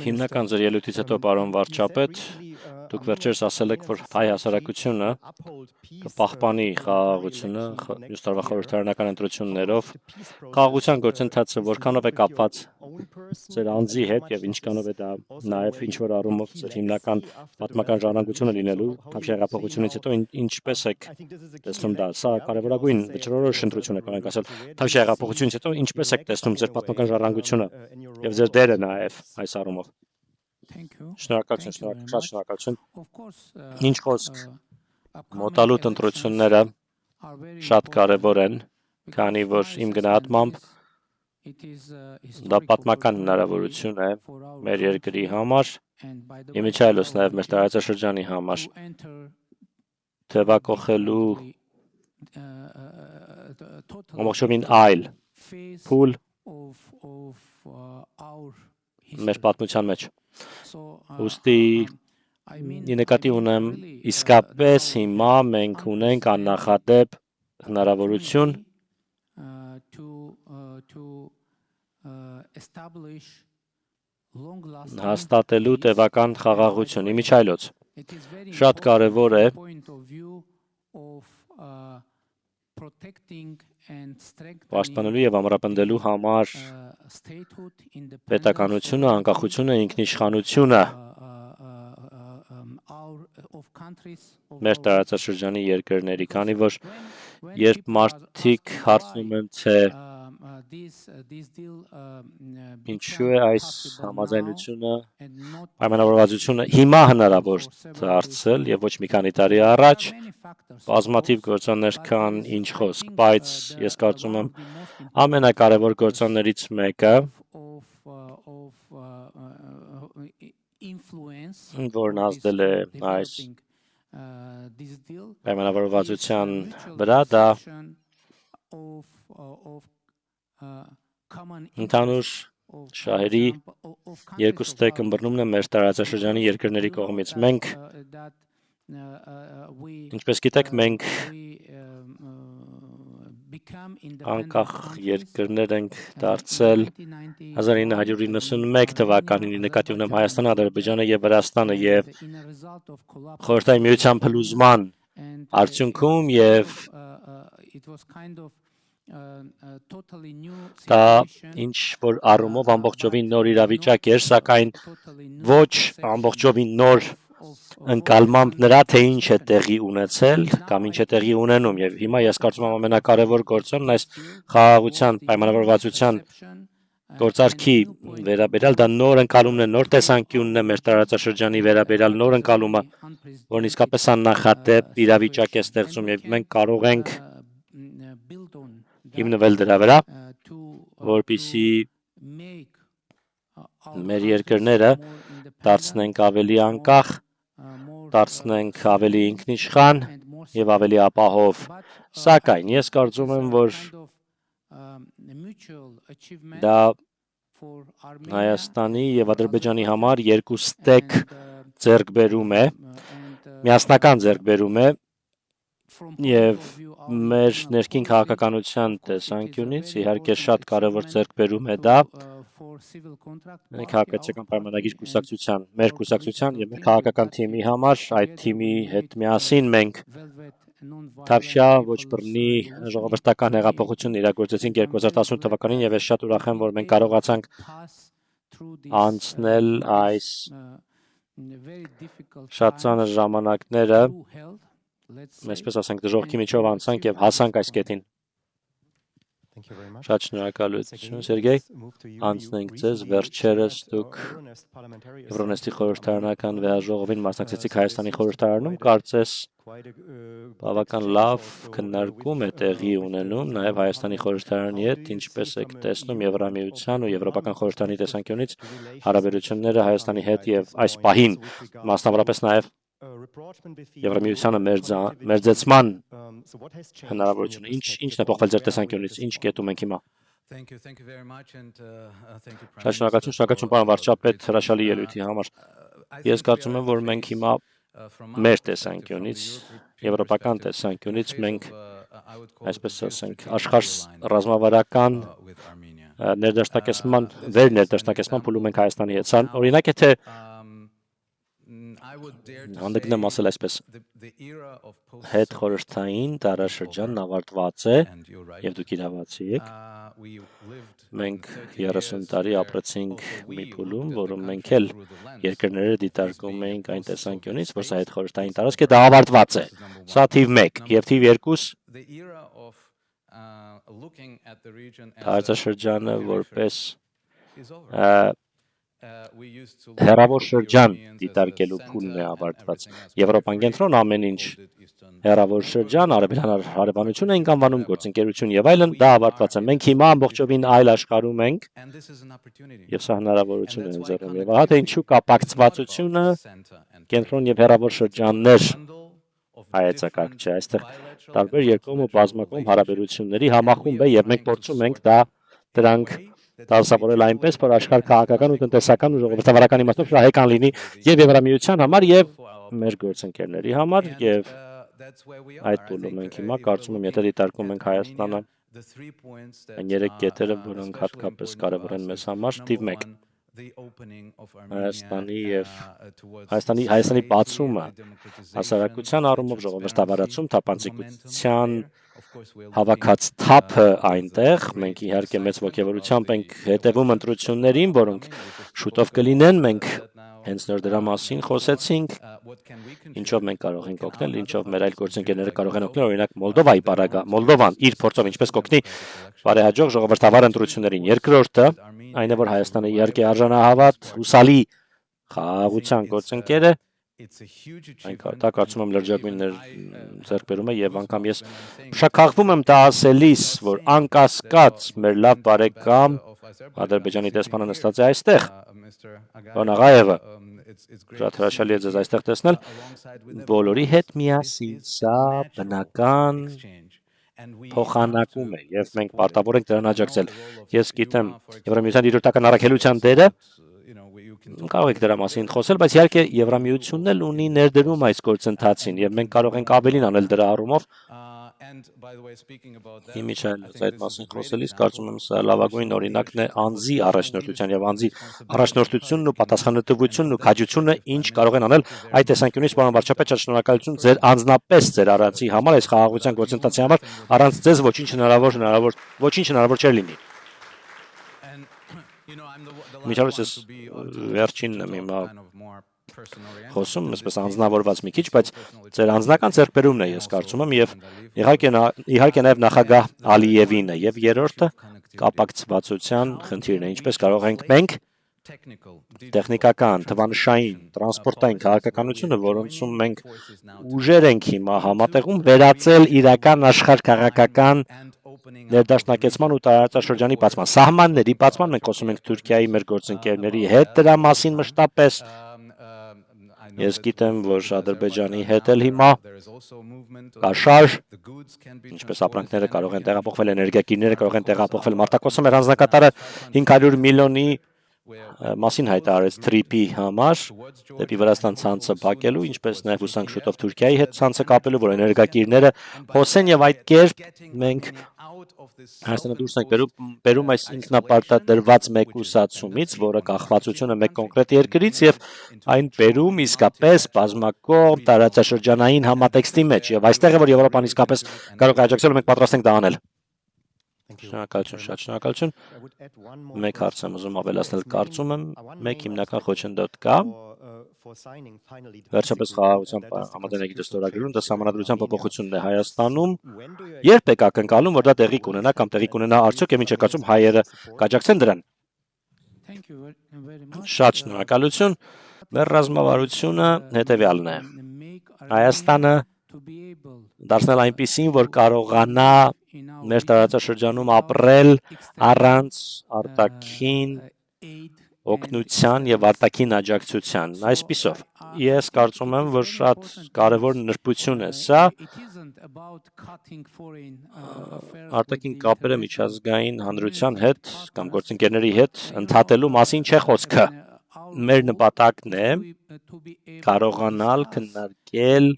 Հիմնական ձեր ելույթից հետո, պարոն վարչապետ, դուք վերջերս ասել եք, որ հայ հասարակությունը կպահպանի խաղաղությունը մյուս տարվա խորհրդարանական ընտրություններով։ Խաղաղության գործընթացը որքանով է կապված ձեր անձի հետ եւ ինչքանով է դա նաեւ ինչ որ առումով ձեր հիմնական պատմական ժառանգությունը լինելու Թավշյա հեղափոխությունից հետո ինչպես եք տեսնում դա։ Սա կարևորագույն վճռորոշ ընտրություն է, կարող ենք ասել, Թավշյա հեղափոխությունից հետո ինչպես եք տեսնում ձեր պատմական ժառանգությունը եւ ձեր դերը նաեւ այս առումով։ Շնորհակալություն, շատ շնորհակալություն։ Ինչ խոսք, մոտալուտ ընտրությունները շատ կարևոր են, քանի որ իմ գնահատմամբ դա պատմական հնարավորություն է մեր երկրի համար, իմիջիայլոց նաև մեր տարածաշրջանի համար, թևակողելու ամբողջովին այլ փուլ մեր պատմության մեջ։ Ուստի նկատի ունեմ իսկապես հիմա մենք ունենք աննախադեպ հնարավորություն հաստատելու տևական խաղաղություն, իմիջիայլոց։ Շատ կարևոր է պաշտպանելու եւ ամրապնդելու համար պետականությունը, անկախությունը, ինքնիշխանությունը մեր տարածաշրջանի երկրների, քանի որ երբ մարդիկ հարցնում են, թե ինչու է այս համաձայնությունը, պայմանավորվածությունը հիմա հնարավոր դարձել եւ ոչ մի քանի տարի առաջ, բազմաթիվ գործոններ կան, ինչ խոսք, բայց ես կարծում եմ ամենակարևոր գործոններից մեկը, որն ազդել է այս պայմանավորվածության վրա, դա ընդհանուր շահերի երկու ստեյք ըմբռնումն է մեր տարածաշրջանի երկրների կողմից։ Մենք, ինչպես գիտեք, մենք անկախ երկրներ ենք դարձել 1991 թվականին, նկատի ունեմ Հայաստանը, Ադրբեջանը եւ Վրաստանը եւ Խորհրդային Միության փլուզման արդյունքում եւ դա ինչ որ առումով ամբողջովին նոր իրավիճակ էր, սակայն ոչ ամբողջովին նոր ընկալմամբ նրա, թե ինչ է տեղի ունեցել կամ ինչ է տեղի ունենում եւ հիմա ես կարծում եմ ամենակարևոր գործոնն այս խաղաղության պայմանավորվածության գործարքի վերաբերյալ դա նոր ընկալումն է, նոր տեսանկյունն է մեր տարածաշրջանի վերաբերյալ նոր ընկալումը, որն իսկապես աննախադեպ իրավիճակ է ստեղծում եւ մենք կարող ենք հիմնվել դրա վրա, որպեսզի մեր երկրները դարձնենք ավելի անկախ, դարձնենք ավելի ինքնիշխան եւ ավելի ապահով։ Սակայն ես կարծում եմ, որ դա Հայաստանի եւ Ադրբեջանի համար երկու ստեյք ձեռքբերում է, միասնական ձեռքբերում է եւ մեր ներքին քաղաքականության տեսանկյունից իհարկե շատ կարևոր ձեռքբերում է դա քաղաքացիական պայմանագիր կուսակցության, մեր կուսակցության եւ մեր քաղաքական թիմի համար, այդ թիմի հետ միասին մենք Թավշյա ոչ բռնի ժողովրդական հեղափոխություն իրագործեցինք 2018 թվականին եւ ես շատ ուրախ եմ, որ մենք կարողացանք անցնել այս շատ ծանր ժամանակները, այսպես ասենք, դժոխքի միջով անցանք եւ հասանք այս կետին։ Շատ շնորհակալություն, Սերգեյ։ Անցնենք ձեզ, վերջերս դուք Եվրոնեստի խորհրդարանական վեհաժողովին մասնակցեցիք Հայաստանի խորհրդարանում, կարծես բավական լավ քննարկում է տեղի ունենում նաև Հայաստանի խորհրդարանի հետ, ինչպես եք տեսնում Եվրամիության ու Եվրոպական խորհրդարանի տեսանկյունից հարաբերությունները Հայաստանի հետ եւ այս պահին, մասնավորապես նաև Եվրամիությանը մերձեցման հնարավորությունը, ինչն է փոխվել ձեր տեսանկյունից, ինչ կետում ենք հիմա։ Շատ շնորհակալություն, պարոն վարչապետ, հրաշալի ելույթի համար։ Ես կարծում եմ, որ մենք հիմա մեր տեսանկյունից, եվրոպական տեսանկյունից մենք, այսպես ասենք, աշխարհ ռազմավարական ներդաշնակեցման փուլում ենք Հայաստանի հետ։ Սա օրինակ է թե հանդգնեմ ասել այսպես հետ խորհրդային դարաշրջանն ավարտված է եւ դուք իրավացի եք մենք 30 տարի ապրեցինք մի փուլում որում մենք էլ երկրները դիտարկում ենք այն տեսանկյունից որ սա հետ խորհրդային տարածք է դա ավարտված է սա թիվ 1 եւ թիվ 2 տարածաշրջանը որպես հեռավոր շրջան դիտարկելու փուլն է ավարտված։ Եվրոպան կենտրոն ամեն ինչ հեռավոր շրջան, արևելյան հարևանություն ենք անվանում, գործընկերություն եւ այլն, դա ավարտված է։ Մենք հիմա ամբողջովին այլ աշխարհում ենք եւ սա հնարավորություն է ընձեռում։ Եվ ահա թե ինչու կապակցվածությունը կենտրոն եւ հեռավոր շրջաններ հայեցակարգ չէ։ Այստեղ տարբեր երկկողմ ու բազմակողմ հարաբերությունների համախումբ է եւ մենք փորձում ենք դրանք դասավորել այնպես, որ աշխարհ քաղաքական ու տնտեսական ու ժողովրդավարական իմաստով շահեկան լինի եւ Եվրամիության համար եւ մեր գործընկերների համար եւ այդ փուլում ենք հիմա կարծում եմ եթե դիտարկում ենք Հայաստանը այն երեք կետերը, որոնք հատկապես կարևոր են մեզ համար, թիվ 1 Հայաստանի բացումը հասարակության առումով ժողովրդավարացում, թափանցիկության հավաքած թափը այնտեղ, մենք իհարկե մեծ ողջավորությամբ ենք հետևում ընտրություններին, որոնք շուտով կլինեն, մենք հենց նոր դրա մասին խոսեցինք, ինչով մենք կարող ենք օգնել, ինչով մեր այլ գործընկերները կարող են օգնել, օրինակ Մոլդովան իր փորձով ինչպես կօգնի բարեհաջող ժողովրդավար ընտրություններին։ Երկրորդը այն է, որ Հայաստանը իհարկե արժանահավատ, հուսալի խաղաղության գործընկեր է, դա կարծում եմ լրջագույն ձեռքբերում է եւ անգամ ես շքախվում եմ դա ասելիս, որ անկասկած մեր լավ բարեկամ Ադրբեջանի դեսպանը նստած է այստեղ, պարոն Աղաևը, շատ հրաշալի է ձեզ այստեղ տեսնել, բոլորի հետ միասին սա բնական փոխանակում է եւ մենք պարտավոր ենք դրան աջակցել։ Ես գիտեմ Եվրամիության դիրորդական առաքելության դերը կարող եք դրա մասին խոսել, բայց իհարկե Եվրամիությունն էլ ունի ներդրում այս գործընթացին եւ մենք կարող ենք ավելին անել դրա առումով։ Իմիջիայլոց այդ մասին խոսելիս կարծում եմ սա լավագույն օրինակն է անձի առաջնորդության եւ անձի առաջնորդությունն ու պատասխանատվությունն ու քաջությունը ինչ կարող են անել այդ տեսանկյունից պարոն վարչապետ շատ շնորհակալություն ձեր անձնապես ձեր արածի համար այս խաղաղության գործընթացի համար առանց ձեզ ոչինչ հնարավոր չէր լինի։ Միջավայր ես վերջինն եմ հիմա խոսում, այսպես անձնավորված մի քիչ, բայց ձեր անձնական ձեռքբերումն է, ես կարծում եմ, եւ իհարկե նաեւ նախագահ Ալիևին է, եւ երրորդը կապակցվածության խնդիրն է, ինչպես կարող ենք մենք տեխնիկական, թվանշային, տրանսպորտային քաղաքականությունը, որոնցում մենք ուժեր ենք հիմա համատեղում վերածել իրական աշխարհ-քաղաքական ներդաշնակեցման ու տարածաշրջանի բացման, սահմանների բացման, մենք խոսում ենք Թուրքիայի մեր գործընկերների հետ դրա մասին մշտապես։ Ես գիտեմ, որ Ադրբեջանի հետ էլ հիմա կա շարժ, ինչպես ապրանքները կարող են տեղափոխվել, էներգակիրները կարող են տեղափոխվել։ Մարտակոսը մեր հանձնակատարը 500 միլիոնի մասին հայտարարեց թրիպի համար դեպի Վրաստան ցանցը փակելու, ինչպես նաև հուսանք շուտով Թուրքիայի հետ ցանցը կապելու, որ էներգակիրները հոսեն եւ այդ կերպ մենք Հայաստանը դուրս ենք բերում այս ինքնապարտադրված մեկուսացումից, որը կախվածությունը մեկ կոնկրետ երկրից եւ այն բերում իսկապես բազմակողմ տարածաշրջանային համատեքստի մեջ եւ այստեղ է որ Եվրոպան իսկապես կարող է աջակցել ու մենք պատրաստ ենք դա անել։ Շնորհակալություն, շատ շնորհակալություն։ Մեկ հարց եմ ուզում ավելացնել, կարծում եմ մեկ հիմնական խոչընդոտ կա վերջապես խաղաղության համաձայնագիրը ստորագրելուն, դա սահմանադրության փոփոխությունն է Հայաստանում։ Երբ եք ակնկալում, որ դա տեղի կունենա կամ տեղի կունենա արդյոք եւ ինչ է կարծում հայերը կաջակցեն դրան։ Շատ շնորհակալություն։ Մեր ռազմավարությունը հետեւյալն է։ Հայաստանը դարձնել այնպիսին, որ կարողանա մեր տարածաշրջանում ապրել առանց արտաքին օգնության եւ արտաքին աջակցության։ Այսպիսով, ես կարծում եմ, որ շատ կարևոր նրբություն է սա։ Արտաքին կապերը միջազգային հանրության հետ կամ գործընկերների հետ ընդհատելու մասին չէ խոսքը։ Մեր նպատակն է կարողանալ քննարկել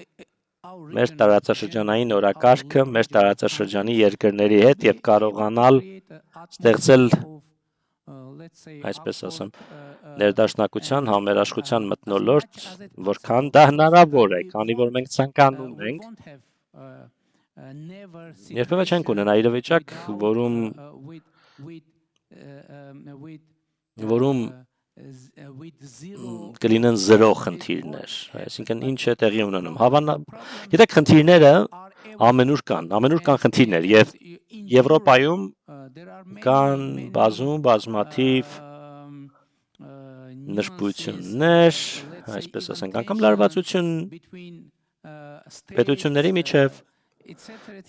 մեր տարածաշրջանային օրակարգը մեր տարածաշրջանի երկրների հետ եւ կարողանալ ստեղծել այսպես ասեմ, ներդաշնակության համերաշխության մթնոլորտ, որքան դա հնարավոր է, քանի որ մենք ցանկանում ենք, երբևէ չենք ունենա իրավիճակ, որում կլինեն 0 խնդիրներ, այսինքն ինչ է տեղի ունենում։ Գիտեք, խնդիրները ամենուր կան խնդիրներ եւ Եվրոպայում կան բազմաթիվ նշպություններ, այսպես ասենք, անգամ լարվածություն պետությունների միջև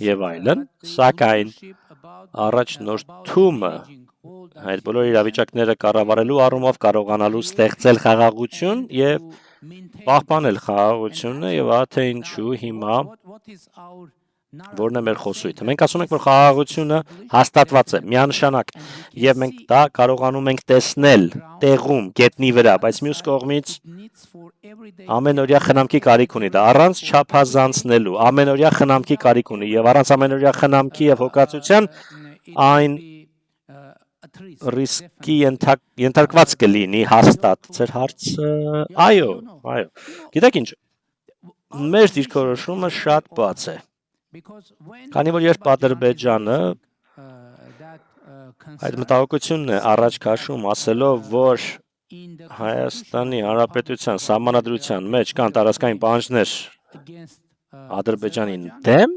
եւ այլն, սակայն առաջնորդումը այդ բոլոր իրավիճակները կառավարելու առումով կարողանալու ստեղծել խաղաղություն եւ պահպանել խաղաղությունը եւ թե ինչու հիմա որն է մեր խոսույթը։ Մենք ասում ենք, որ խաղաղությունը հաստատված է, միանշանակ, եւ մենք դա կարողանում ենք տեսնել տեղում, գետնի վրա, բայց մյուս կողմից ամենօրյա խնամքի կարիք ունի դա, առանց չափազանցնելու, ամենօրյա խնամքի կարիք ունի եւ առանց ամենօրյա խնամքի եւ հոգացության այն ռիսկի ենթարկված կլինի հաստատ։ Ձեր հարցը այո։ Գիտեք ինչ, մեր դիրքորոշումը շատ բաց է։ Քանի որ երբ Ադրբեջանը այդ մտահոգությունն է առաջ քաշում, ասելով, որ Հայաստանի Հանրապետության սահմանադրության մեջ կան տարածքային պահանջներ Ադրբեջանին դեմ,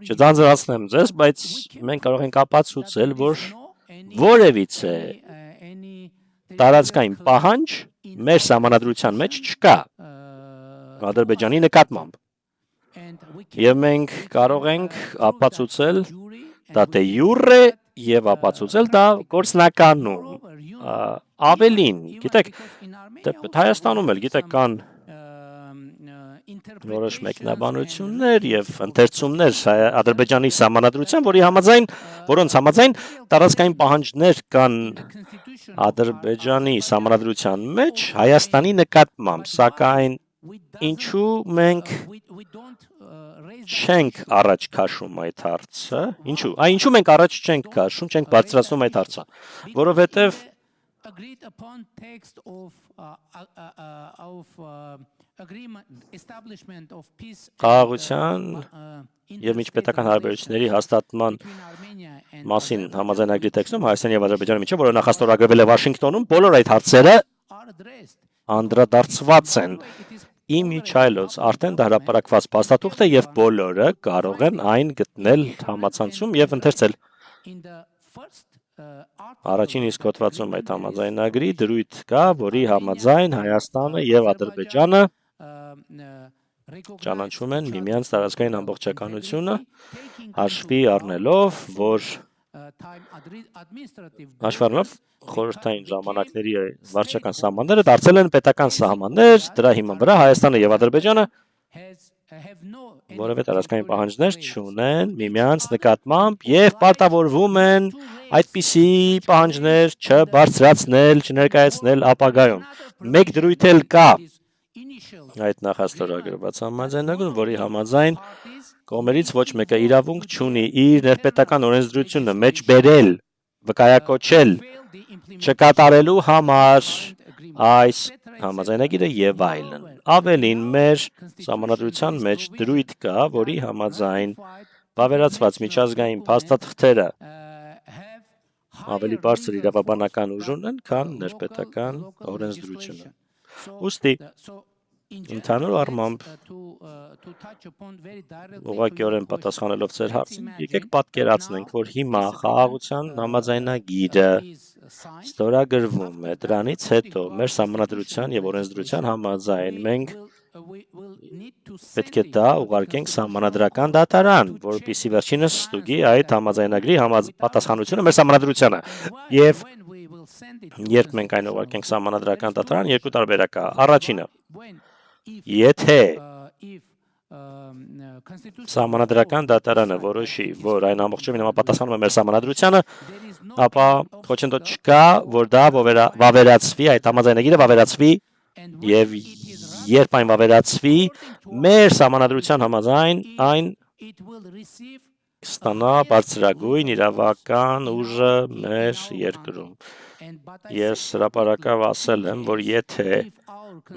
չձանձրացնեմ ձեզ, բայց մենք կարող ենք ապացուցել, որ որևիցե տարածքային պահանջ մեր սահմանադրության մեջ չկա Ադրբեջանի նկատմամբ։ Եվ մենք կարող ենք ապացուցել դա դե յուրե եւ ապացուցել դա գործնականում ավելին, գիտեք, Հայաստանում էլ գիտեք կան որոշ մեկնաբանություններ եւ ընթերցումներ Ադրբեջանի սահմանադրության, որոնց համաձայն տարածքային պահանջներ կան Ադրբեջանի սահմանադրության մեջ Հայաստանի նկատմամբ, սակայն ինչու մենք չենք առաջ քաշում այդ հարցը, ինչու մենք առաջ չենք քաշում, չենք բարձրացնում այդ հարցը, որովհետև խաղաղության եւ միջպետական հարաբերությունների հաստատման մասին համաձայնագրի տեքստում Հայաստանի եւ Ադրբեջանի միջեւ, որը նախաստորագրվել է Վաշինգտոնում, բոլոր այդ հարցերը անդրադարձված են։ Իմ միջայլոց արդեն դա հրապարակված փաստաթուղթ է եւ բոլորը կարող են այն գտնել համացանցում եւ ընթերցել։ Առաջին իսկ հոդվածում այդ համաձայնագրի դրույթ կա, որի համաձայն Հայաստանը եւ Ադրբեջանը ճանաչում են միմյանց տարածքային ամբողջականությունը, հաշվի առնելով խորհրդային ժամանակների վարչական սահմանները դարձել են պետական սահմաններ, դրա հիման վրա Հայաստանը եւ Ադրբեջանը որևէ տարածքային պահանջներ չունեն միմյանց նկատմամբ եւ պարտավորվում են այդպիսի պահանջներ չբարձրացնել, չներկայացնել ապագայում։ Մեկ դրույթ էլ կա այդ նախաստորագրված համաձայնագրում, որի համաձայն կողմերից ոչ մեկը իրավունք չունի իր ներպետական օրենսդրությունը մեջ բերել, վկայակոչել, չկատարելու համար այս համաձայնագիրը եւ այլն։ Ավելին մեր սահմանադրության մեջ դրույթ կա, որի համաձայն վավերացված միջազգային փաստաթղթերը ավելի բարձր իրավաբանական ուժ ունեն, քան ներպետական օրենսդրությունը։ Ուստի ընդհանուր առմամբ ուղղակիորեն պատասխանելով ձեր հարցին, եկեք պատկերացնենք, որ հիմա խաղաղության համաձայնագիրը ստորագրվում է, դրանից հետո մեր սահմանադրության եւ օրենսդրության համաձայն մենք պետք է դա ուղարկենք սահմանադրական դատարան, որպեսզի վերջինս ստուգի այդ համաձայնագրի պատասխանությունը մեր սահմանադրությանը։ Եվ երբ մենք այն ուղարկենք սահմանադրական դատարան, երկու տարբերակ կա։ Առաջինը, եթե սահմանադրական դատարանը որոշի, որ այն ամբողջովին համապատասխանում է մեր սահմանադրությանը, ապա խոչընդոտ չկա, որ դա վավերացվի, այդ համաձայնագիրը վավերացվի եւ երբ այն վավերացվի, մեր սահմանադրության համաձայն այն կստանա բարձրագույն իրավական ուժը մեր երկրում։ Ես հրապարակավ ասել եմ, որ եթե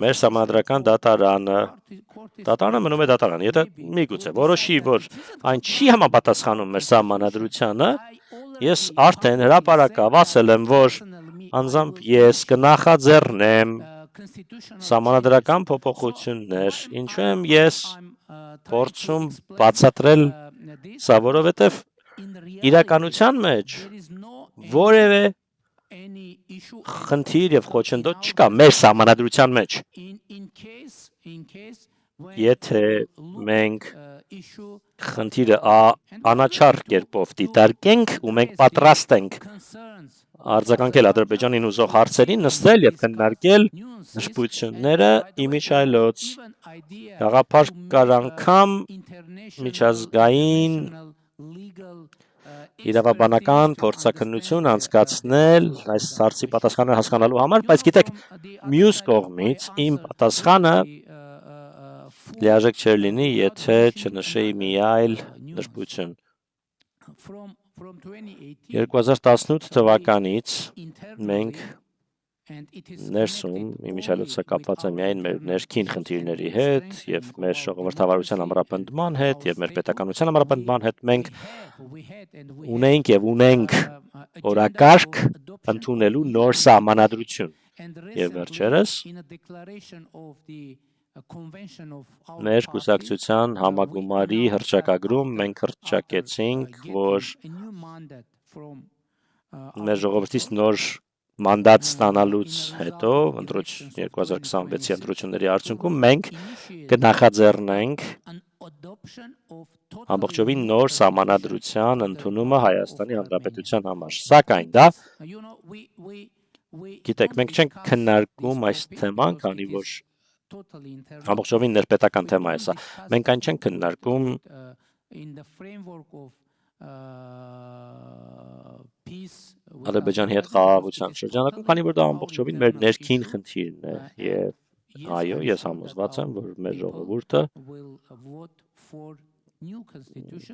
մեր սահմանադրական դատարանը մնում է դատարան, եթե միգուցե որոշի, որ այն չի համապատասխանում մեր սահմանադրությանը, ես արդեն հրապարակավ ասել եմ, որ անձամբ ես կնախաձեռնեմ սահմանադրական փոփոխություններ, ինչու եմ ես փորձում բացատրել սա, որովհետև իրականության մեջ որևէ խնդիր եւ խոչընդոտ չկա մեր սահմանադրության մեջ։ Եթե մենք խնդիրը անաչառ կերպով դիտարկենք ու մենք պատրաստ ենք արձագանքել Ադրբեջանին ուզող հարցերին, նստել եւ քննարկել նշբությունները իմիջայլոց գաղափար կար անգամ միջազգային իրավաբանական փորձաքննություն անցկացնել այս հարցի պատասխանը հասկանալու համար, բայց գիտեք, մյուս կողմից իմ պատասխանը լիարժեք չէր լինի, եթե չնշեի մի այլ նշբություն։ 2018 թվականից մենք ներսում իմիջայլոցը կապված է միայն մեր ներքին խնդիրների հետ եւ մեր ժողովրդավարության ամրապնդման հետ եւ մեր պետականության ամրապնդման հետ մենք ունենք եւ ունենք օրակարգ ընդունելու նոր սահմանադրություն եւ վերջերս մեր կուսակցության համագումարի հռչակագրում մենք հռչակեցինք, որ մեր ժողովրդից նոր մանդատ ստանալուց հետո 2026-ի ընտրությունների արդյունքում մենք կնախաձեռնենք ամբողջովին նոր սահմանադրության ընդունումը Հայաստանի Հանրապետության համար։ Սակայն դա գիտեք, մենք չենք քննարկում այս թեման, քանի որ ամբողջովին ներպետական թեմա է սա։ Մենք այն չենք քննարկում Ադրբեջանի հետ խաղաղության շրջանակում, քանի որ դա ամբողջովին մեր ներքին խնդիրն է եւ այո, ես համոզված եմ, որ մեր ժողովուրդը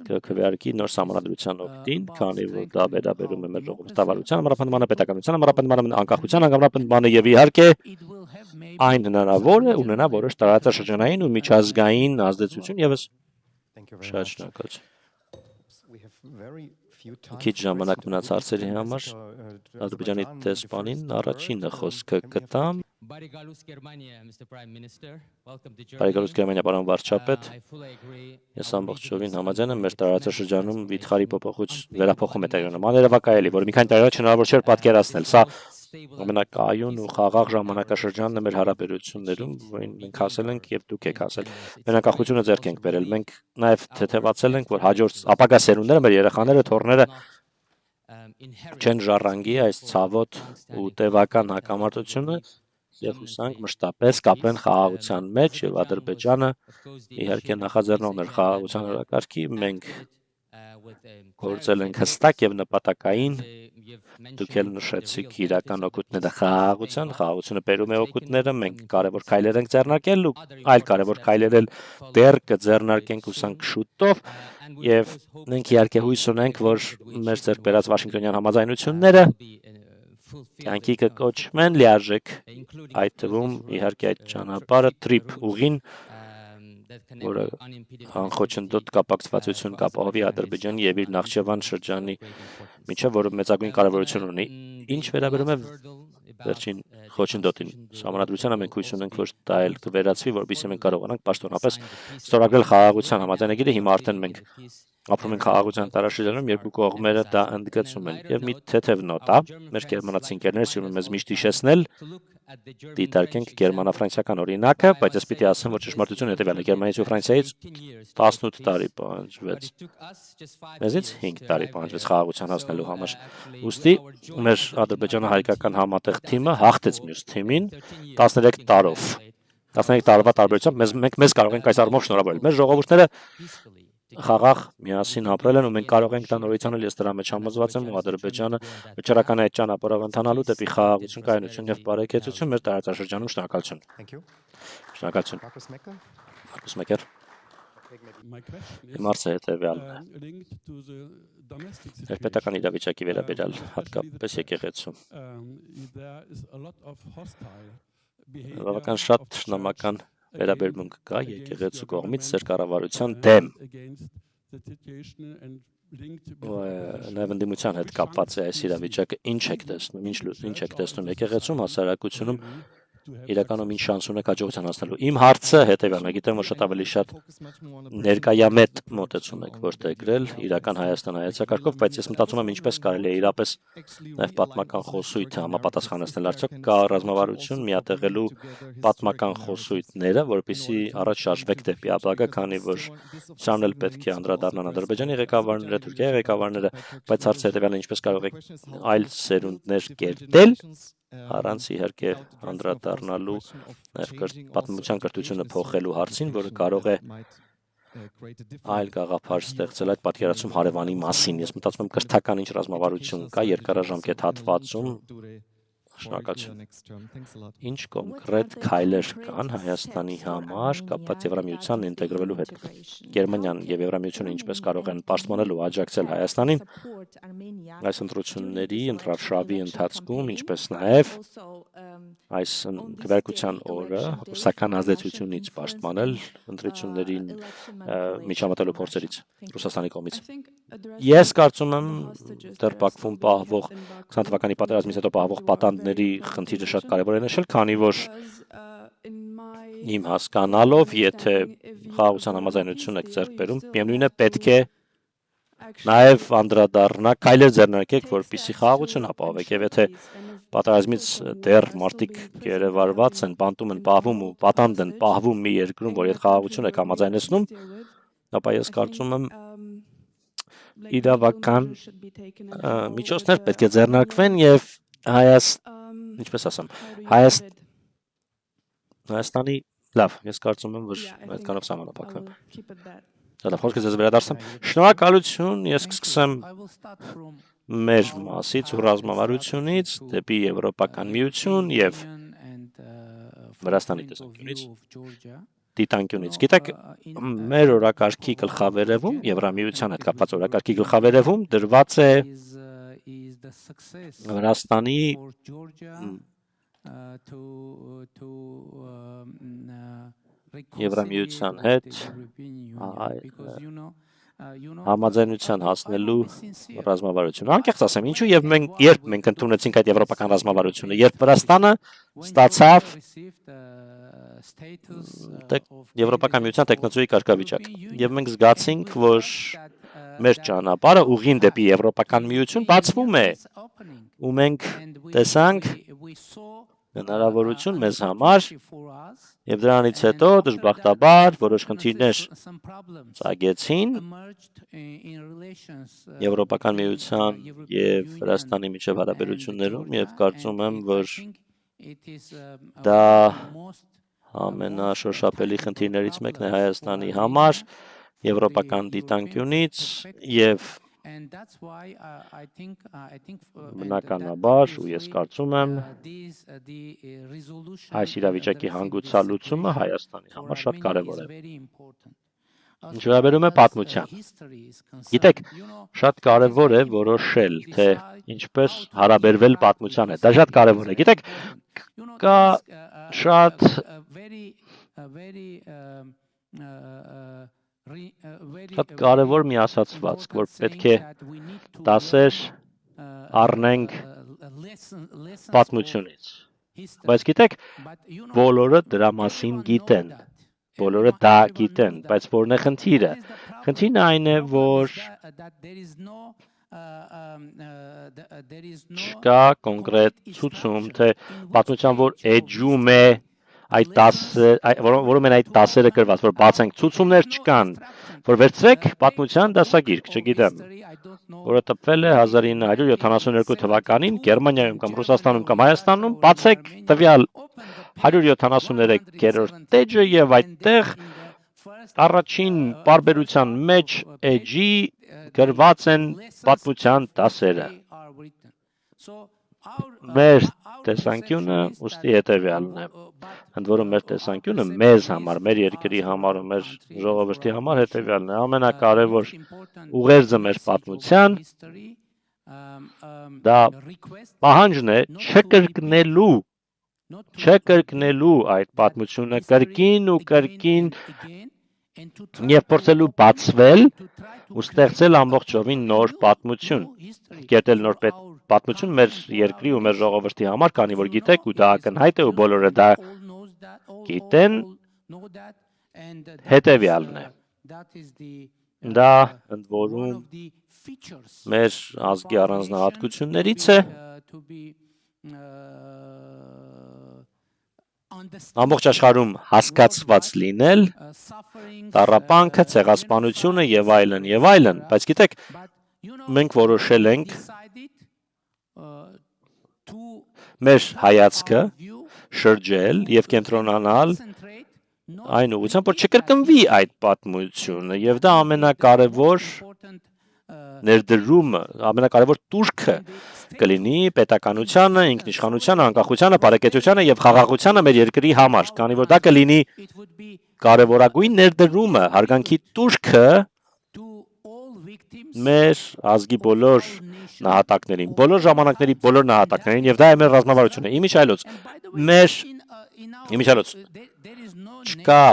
կքվեարկի նոր սահմանադրության օգտին, քանի որ դա վերաբերում է մեր ժողովրդավարության ամրապնդմանը, պետականության ամրապնդմանը, անկախության ամրապնդմանը եւ իհարկե այն հնարավոր է ունենա որոշ տարածաշրջանային ու միջազգային ազդեցություն եւս։ Շատ շնորհակալ։ Քիչ ժամանակ մնաց հարցերի համար Ադրբեջանի դեսպանին առաջինը խոսքը կտամ։ Բարեկալուց Գերմանիա, պարոն վարչապետ, ես ամբողջովին համաձայն եմ մեր տարածաշրջանում վիթխարի վերափոխում է տեղի ունենում, աներևակայելի, որը մի քանի տարի առաջ հնարավոր չէր պատկերացնել։ Սա ամենակայուն ու խաղաղ ժամանակաշրջանն է մեր հարաբերություններում, որին մենք հասել ենք եւ դուք եք հասել։ Մեր անկախությունը ձեռք ենք բերել։ Մենք նաեւ թեթևացել ենք, որ հաջորդ ապագա սերունդները, մեր երեխաները, թոռները չեն ժառանգի այս ցավոտ ու տևական հակամարտությունը եւ հուսանք մշտապես կապեն խաղաղության մեջ եւ Ադրբեջանը իհարկե նախաձեռնողն էր խաղաղության օրակարգի, մենք գործել ենք հստակ եւ նպատակային, դուք էլ նշեցիք իրական օգուտները խաղաղությունը բերում է օգուտները, մենք կարևոր քայլեր ենք ձեռնարկել ու այլ կարևոր քայլեր էլ դեռ կձեռնարկենք հուսանք շուտով եւ մենք իհարկե հույս ունենք, որ մեր ձեռք բերած Վաշինգտոնյան համաձայնությունները կյանքի կկոչվեն լիարժեք, այդ թվում իհարկե այդ ճանապարհը տրիփ ուղին, որը անխոչնդոտ կապակցվածություն կապահովի Ադրբեջանի եւ իր Նախճեվան շրջանի միջև, որը մեծագույն կարևորություն ունի։ Ինչ վերաբերում է վերջին խոչընդոտին, սահմանադրությանը մենք հույս ունենք, որ դա էլ կվերացվի, որովհետեւ մենք կարողանանք պաշտոնապես ստորագրել խաղաղության համաձայնագիրը։ Հիմա արդեն մենք ապրում ենք խաղաղության տարաշրջանում, երկու կողմերը դա ընդգծում են։ Եվ մի թեթև նոտա, մեր գերմանացի ընկերները սիրում են մեզ միշտ հիշեցնել, դիտարկենք գերմանա-ֆրանսիական օրինակը, բայց ես պիտի ասեմ, որ ճշմարտությունը հետևյալն է, Գերմանիայից ու Ֆրանսիայից 18 տարի պահանջվեց։ Մեզից 5 տարի պահանջվեց խաղաղության հասնելու համար։ Ուստի մեր ադրբեջանը հայկական համատեղ թիմը հաղթեց մյուս թիմին 13 տարով։ 13 տարվա տարբերությամբ մեզ կարող ենք այս առումով շնորհավորել։ Մեր ժողովուրդները խաղաղ միասին ապրել են ու մենք կարող ենք դա նորից անել, ես դրա մեջ համոզված եմ, ու Ադրբեջանը վճռական է այդ ճանապարհով ընթանալու դեպի խաղաղություն, կայունություն եւ բարեկեցություն մեր տարածաշրջանում։ Շնորհակալություն։ Շնորհակալություն։ Մարկուս Մեկեր։ Հարցը հետևյալն է։ Պետական իրավիճակի վերաբերյալ հատկապես եկեղեցու։ Բավական շատ նամական վերաբերմունք կա եկեղեցու կողմից ձեր կառավարության դեմ։ Նաև ընդդիմության հետ կապված է այս իրավիճակը, ինչ եք տեսնում եկեղեցում, հասարակությունում, իրականում ինչ շանս ունեք հաջողության հասնելու։ Իմ հարցը հետևյալն է, գիտեմ, որ շատ ավելի շատ ներկայամետ մոտեցում եք որտեղ գրել իրական Հայաստան հայեցակարգով, բայց ես մտածում եմ ինչպես կարելի է իրապես նաև պատմական խոսույթը համապատասխանեցնել, արդյոք կա ռազմավարություն միատեղելու պատմական խոսույթները, որպեսզի առաջ շարժվեք դեպի ապագա, քանի որ սրանն էլ պետք է անդրադառնան Ադրբեջանի ղեկավարները, Թուրքիայի ղեկավարները, բայց հարցը հետևյալն է, ինչպես կարող եք այլ սերունդներ կերտել առանց իհարկե անդրադառնալու պատմության կրթությունը փոխելու հարցին, որը կարող է այլ գաղափար ստեղծել այդ պատկերացում հարևանի մասին։ Ես մտածում եմ կրթական ինչ ռազմավարություն կա երկարաժամկետ հատվածում։ Շնորհակալություն։ Ինչ կոնկրետ քայլեր կան Հայաստանի համար կապված Եվրամիության ինտեգրվելու հետ։ Գերմանիան եւ Եվրամիությունը ինչպես կարող են պաշտպանելու աջակցել Հայաստանին այս ընտրությունների ընտրարշավի ընթացքում, ինչպես նաև այս քվեարկության օրը ռուսական ազդեցությունից պաշտպանել ընտրություններին միջամտելու փորձերից Ռուսաստանի կողմից։ Ես կարծում եմ դեռ Բաքվում պահվող 20 թվականի պատերազմից հետո պահվող պատանդների խնդիրը շատ կարևոր է նշել, քանի որ իմ հասկանալով, եթե խաղաղության համաձայնություն եք ձեռք բերում, միևնույն է պետք է նաև անդրադառնաք, քայլեր ձեռնարկեք, որպեսզի խաղաղություն ապահովեք, եւ եթե պատերազմից դեռ մարդիկ երևարված են, բանտում են պահվում ու պատանդ են պահվում մի երկրում, որ եթե խաղաղություն եք համաձայնեցնում, ապա ես կարծում եմ իրավական միջոցներ պետք է ձեռնարկվեն եւ ինչպես ասեմ, Հայաստանի լավ, ես կարծում եմ, որ այդքանով սահմանափակվեմ։ Խոսքը ձեզ վերադարձեմ։ Շնորհակալություն, ես կսկսեմ մեր մասից ու ռազմավարությունից դեպի Եվրոպական միություն եւ Վրաստանի տեսանկյունից, դիտանկյունից։ Գիտեք, մեր օրակարգի գլխավերևում, Եվրամիության հետ կապված օրակարգի գլխավերևում դրված է Վրաստանի Եվրամիության հետ համաձայնության հասնելու ռազմավարությունը։ Անկեղծ ասեմ, ինչու եւ երբ մենք ընդունեցինք այդ եվրոպական ռազմավարությունը, երբ Վրաստանը ստացավ Եվրոպական միության տեխնոծուի կարգավիճակ, եւ մենք զգացինք, որ մեր ճանապարհը ուղին դեպի Եվրոպական միություն բացվում է, ու մենք տեսանք հնարավորություն մեզ համար եւ դրանից հետո դժբախտաբար որոշ խնդիրներ ծագեցին Եվրոպական միության եւ Վրաստանի միջև հարաբերություններում եւ կարծում եմ, որ դա ամենաշոշափելի խնդիրներից մեկն է Հայաստանի համար եվրոպական դիտանկյունից եւ բնականաբար, ու ես կարծում եմ, այս իրավիճակի հանգուցալուծումը Հայաստանի համար շատ կարևոր է։ Ինչ վերաբերում է պատմության։ Գիտեք, շատ կարևոր է որոշել, թե ինչպես հարաբերվել պատմության հետ։ Դա շատ կարևոր է։ Գիտեք, կա շատ կարևոր մի ասացվածք, որ պետք է դասեր առնենք պատմությունից։ Բայց գիտեք, բոլորը դրա մասին գիտեն, բոլորը դա գիտեն, բայց որն է խնդիրը։ Խնդիրն այն է, որ չկա կոնկրետ ցուցում, թե պատմության որ էջում է այդ որում են այդ դասերը գրված, որ բացենք ցուցումներ չկան, որ վերցրեք պատմության դասագիրք, չգիտեմ, որը տպվել է 1972 թվականին Գերմանիայում կամ Ռուսաստանում կամ Հայաստանում, բացեք տվյալ 173-րդ էջը եւ այդտեղ առաջին պարբերության մեջ էջի գրված են պատմության դասերը։ Մեր տեսանկյունը ուստի հետևյալն է։ ընդ որում մեր տեսանկյունը մեզ համար, մեր երկրի համար ու մեր ժողովրդի համար հետևյալն է, ամենակարևոր ուղերձը մեր պատմության դա պահանջն է չկրկնելու այդ պատմությունը կրկին ու կրկին եւ փորձելու բացվել ու ստեղծել ամբողջովին նոր պատմություն, կերտել նոր պատմություն մեր երկրի ու մեր ժողովրդի համար, քանի որ գիտեք ու դա ակնհայտ է ու բոլորը դա գիտեն, հետևյալն է։ Դա ընդ որում մեր ազգի առանձնահատկություններից է, ամբողջ աշխարհում հասկացված լինել, տառապանքը, ցեղասպանությունը եւ այլն, բայց գիտեք, մենք որոշել ենք մեր հայացքը շրջել եւ կենտրոնանալ այն ուղղությամբ, որ չկրկնվի այդ պատմությունը եւ դա ամենակարևոր ներդրումը, ամենակարևոր տուրքը կլինի պետականությանը, ինքնիշխանությանը, անկախությանը, բարեկեցությանը եւ խաղաղությանը մեր երկրի համար, քանի որ դա կլինի կարևորագույն ներդրումը, հարգանքի տուրքը մեր ազգի բոլոր նահատակներին, բոլոր ժամանակների բոլոր նահատակներին եւ դա է մեր ռազմավարությունը։ Իմիջիայլոց չկա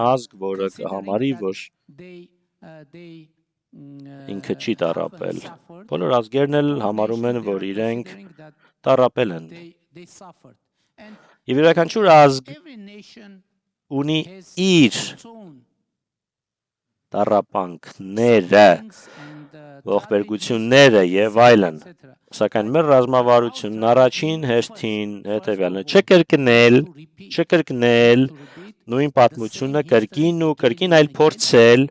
ազգ, որը կհամարի, որ ինքը չի տառապել։ Բոլոր ազգերն էլ համարում են, որ իրենք տառապել են։ Եվ յուրաքանչյուր ազգ ունի իր տառապանքները, ողբերգությունները եւ այլն։ Սակայն մեր ռազմավարությունն առաջին հերթին հետևյալն է՝ չկրկնել նույն պատմությունը կրկին ու կրկին, այլ փորձել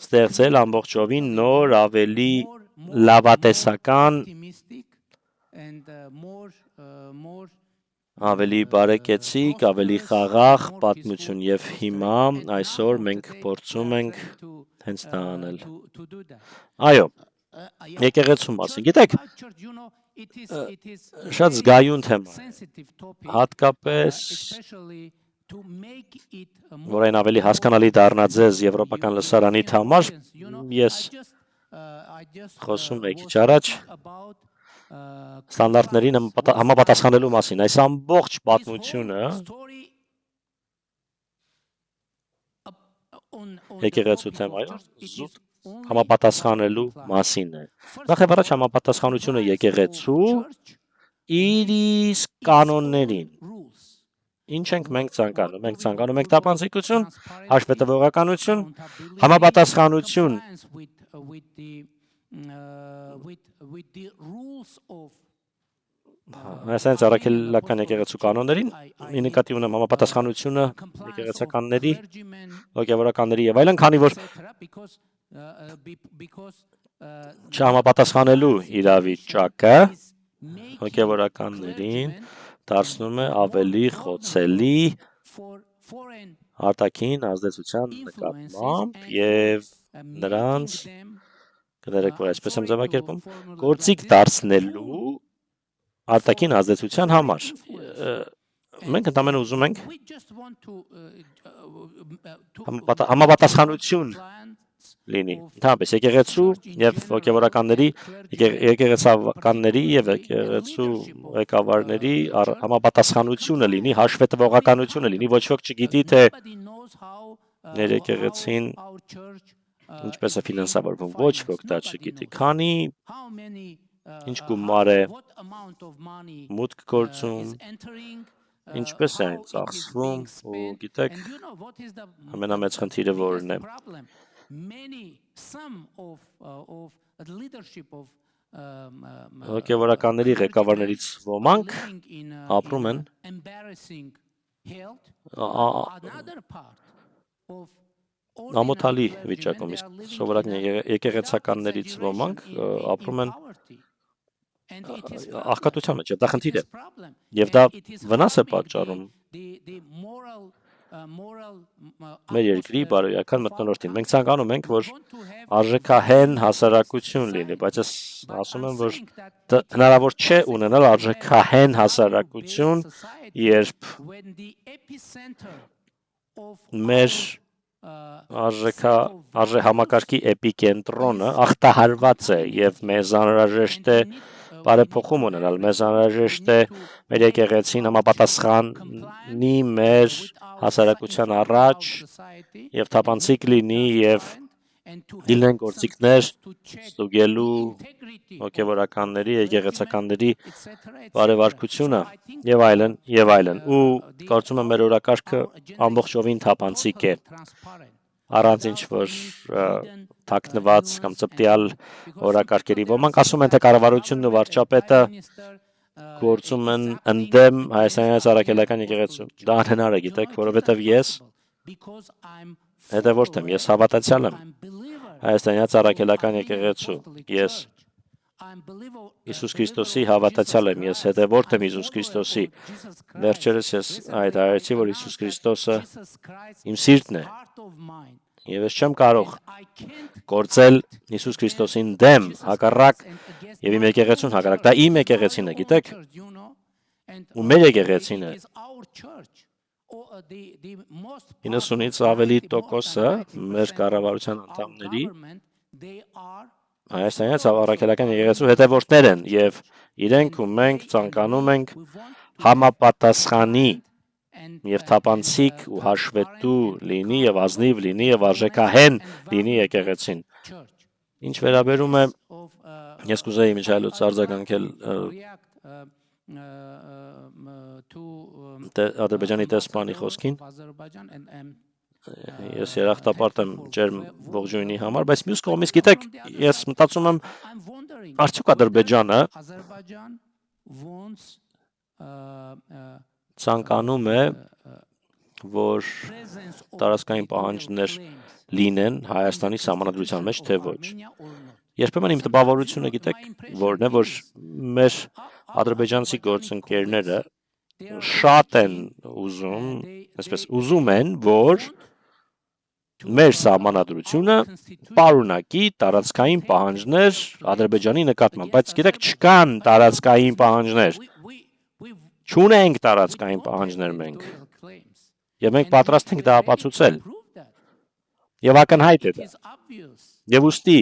ստեղծել ամբողջովին նոր, ավելի լավատեսական, ավելի բարեկեցիկ, ավելի խաղաղ պատմություն եւ հիմա այսօր մենք փորձում ենք հենց դա անել։ Այո, եկեղեցու մասին, գիտեք, շատ զգայուն թեմա է, հատկապես որ այն ավելի հասկանալի դառնա ձեզ եվրոպական լսարանիդ համար, ես խոսում եի քիչ առաջ ստանդարտներին համապատասխանելու մասին, այս ամբողջ պատմությունը եկեղեցու թեմայով զուտ համապատասխանելու մասին է։ Նախ եւ առաջ համապատասխանությունը եկեղեցու իր իսկ կանոններին։ Ինչ ենք մենք ցանկանում։ Մենք ցանկանում ենք տապանցիկություն, հաշվետվողականություն, համապատասխանություն այսպես առաքելական եկեղեցու կանոններին, ի նկատի ունեմ համապատասխանությունը եկեղեցականների, հոգևորականների եւ այլն, քանի որ չհամապատասխանելու իրավիճակը հոգևորականներին դարձնում է ավելի խոցելի արտաքին ազդեցության նկատմամբ եւ նրանց կներեք, որ այսպես եմ ձևակերպում, գործիք դարձնելու արտաքին ազդեցության համար։ Մենք ընդամենը ուզում ենք համապատասխանություն լինի։ Ընդհանրապես եկեղեցու եւ հոգևորականների, եկեղեցականների եւ եկեղեցու ղեկավարների համապատասխանությունը լինի, հաշվետվողականությունը լինի, ոչ ոք չգիտի թե ներ եկեղեցին ինչպես է ֆինանսավորվում, ոչ ոք դա չգիտի, քանի ինչ գումար է մուտք գործում, ինչպես է այն ծախսվում ու գիտեք ամենամեծ խնդիրը որն է։ Հոգևորականների ղեկավարներից ոմանք ապրում են ամոթալի վիճակում, իսկ սովորական եկեղեցականներից ոմանք ապրում են աղքատության մեջ, եւ դա խնդիր է, եւ դա վնաս է պատճառում մեր երկրի բարոյական մթնոլորտին։ Մենք ցանկանում ենք, որ արժեքահեն հասարակություն լինի, բայց ես ասում եմ, որ հնարավոր չէ ունենալ արժեքահեն հասարակություն, երբ մեր համակարգի էպիկենտրոնը ախտահարված է եւ մեզ անհրաժեշտ է բարեփոխում ունենալ, մեզ անհրաժեշտ է մեր եկեղեցին համապատասխանի մեր հասարակության առաջ եւ թափանցիկ լինի եւ դիլնեն գործիքներ ստուգելու հոգեվորականների, եկեղեցականների բարեվարկությունը եւ այլն ու կարծում եմ մեր օրակարգը ամբողջովին թափանցիկ է առանց ինչ որ թաքնված կամ ծպտյալ օրակարգերի ոմանք ասում են թե կառավարությունն ու վարչապետը գործում են ընդդեմ հայաստանյան առաքելական եկեղեցու դա անհնար է գիտեք որովհետեւ ես հետևորդ եմ ես հավատացյալ եմ հայաստանյան առաքելական եկեղեցու ես Իսուս Քրիստոսի հավատացյալ եմ ես հետևորդ եմ Իսուս Քրիստոսի վերջերս ես հայտարարեցի որ Իսուս Քրիստոսը իմ սիրտն է Եվ ես չեմ կարող գործել Իսուս Քրիստոսին դեմ, հակառակ եւ իմ եկեղեցուն հակառակ։ Դա իմ եկեղեցին է, գիտեք։ Ու մեր եկեղեցին է։ 90-ից ավելի տոկոսը մեր կառավարության անդամների Հայաստանյան առաքելական եկեղեցու հետևորդներ են եւ իրենք ու մենք ցանկանում ենք համապատասխանի Եվ թափանցիկ ու հաշվետու լինի եւ ազնիվ լինի եւ արժեքահեն լինի եկեղեցին։ Ինչ վերաբերում է ես կուզեի միջայլոց արձագանքել Ադրբեջանի տեսփանի խոսքին։ Ես երախտապարտ եմ ջերմ ողջույնի համար, բայց մյուս կողմից գիտեք, ես մտածում եմ արդյոք Ադրբեջանը ցանկանում է որ տարածքային պահանջներ լինեն Հայաստանի սահմանադրության մեջ թե ոչ երբեմն իմ տպավորությունը գիտեք որն է որ մեր ադրբեջանցի գործընկերները շատ են ուզում այսպես ուզում են որ մեր սահմանադրությունը պարունակի տարածքային պահանջներ Ադրբեջանի նկատմամբ բայց գիտեք չկան տարածքային պահանջներ Չունենք տարածքային պահանջներ մենք եւ մենք պատրաստ ենք դա ապացուցել եւ ակնհայտ է դա եւ ուստի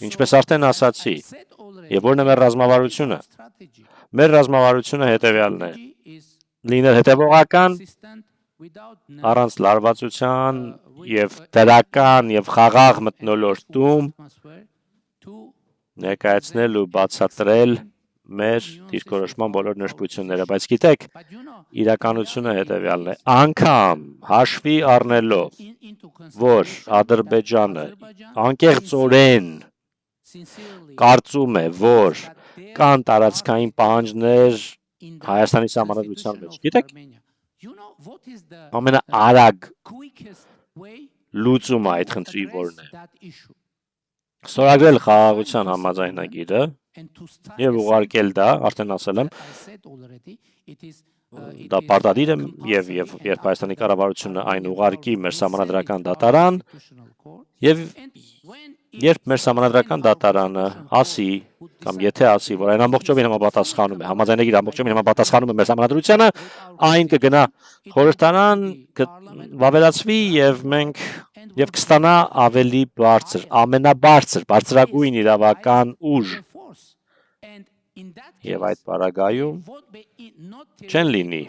ինչպես արդեն ասացի եւ որն է մեր ռազմավարությունը հետեւյալն է լինել հետեւողական առանց լարվածության եւ դրական եւ խաղաղ մթնոլորտում ներկայացնել ու բացատրել մեր դիրքորոշման բոլոր նշբությունները, բայց գիտեք, իրականությունը հետևյալն է, անգամ հաշվի առնելով, որ Ադրբեջանը անկեղծորեն կարծում է, որ կան տարածքային պահանջներ Հայաստանի սահմանադրության մեջ, գիտեք, ամենաարագ լուծումը այդ խնդրի որն է, ստորագրել խաղաղության համաձայնագիրը եւ ուղարկել դա, արդեն ասել եմ, դա պարտադիր է եւ երբ Հայաստանի կառավարությունը այն ուղարկի մեր սահմանադրական դատարան եւ երբ մեր սահմանադրական դատարանը ասի կամ եթե ասի, որ այն ամբողջովին համապատասխանում է, համաձայնագիրը ամբողջովին համապատասխանում է մեր սահմանադրությանը, այն կգնա խորհրդարան, կվավերացվի եւ մենք եւ կստանա ավելի բարձր, ամենաբարձր, բարձրագույն իրավական ուժ Եվ այդ պարագայում չեն լինի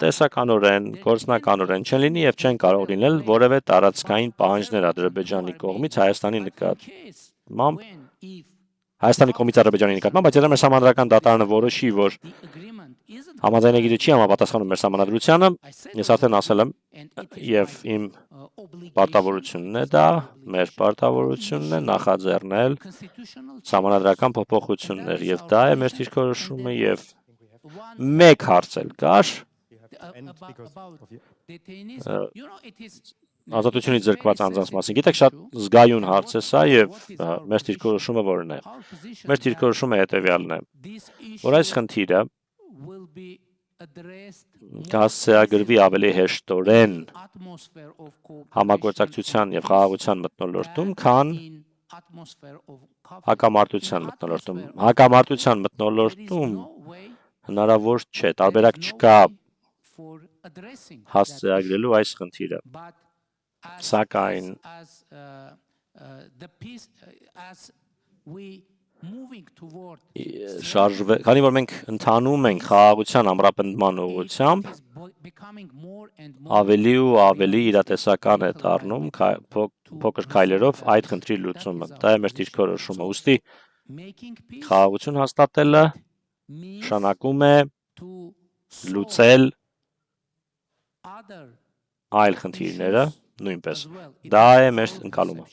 տեսականորեն, գործնականորեն չեն լինի եւ չեն կարող լինել որևէ տարածքային պահանջներ Ադրբեջանի կողմից Հայաստանի նկատմամբ Հայաստանի կողմից Ադրբեջանի նկատմամբ, բայց եթե մեր սահմանադրական դատարանը որոշի, որ համաձայնագիրը չի համապատասխանում մեր սահմանադրությանը, ես արդեն ասել եմ եւ իմ պարտավորությունն է դա, մեր պարտավորությունն է նախաձեռնել սահմանադրական փոփոխություններ եւ դա է մեր դիրքորոշումը եւ մեկ հարց էլ կար ազատությունից զրկված անձանց մասին։ Գիտեք, շատ զգայուն հարց է սա եւ մեր դիրքորոշումը որն է։ Մեր դիրքորոշումը հետեւյալն է, որ այս խնդիրը կհասցեագրվի ավելի հեշտորեն համագործակցության եւ խաղաղության մթնոլորտում, քան հակամարտության մթնոլորտում։ Հակամարտության մթնոլորտում հնարավոր չէ, տարբերակ չկա հասցեագրելու այս խնդիրը։ Սակայն քանի որ մենք ընթանում ենք խաղաղության ամրապնդման ուղղությամբ, ավելի ու ավելի իրատեսական է դառնում փոքր քայլերով այդ խնդրի լուծումը։ Դա է մեր դիրքորոշումը։ Ուստի խաղաղություն հաստատելը նշանակում է լուծել այլ խնդիրները նույնպես։ Դա է մեր ընկալումը։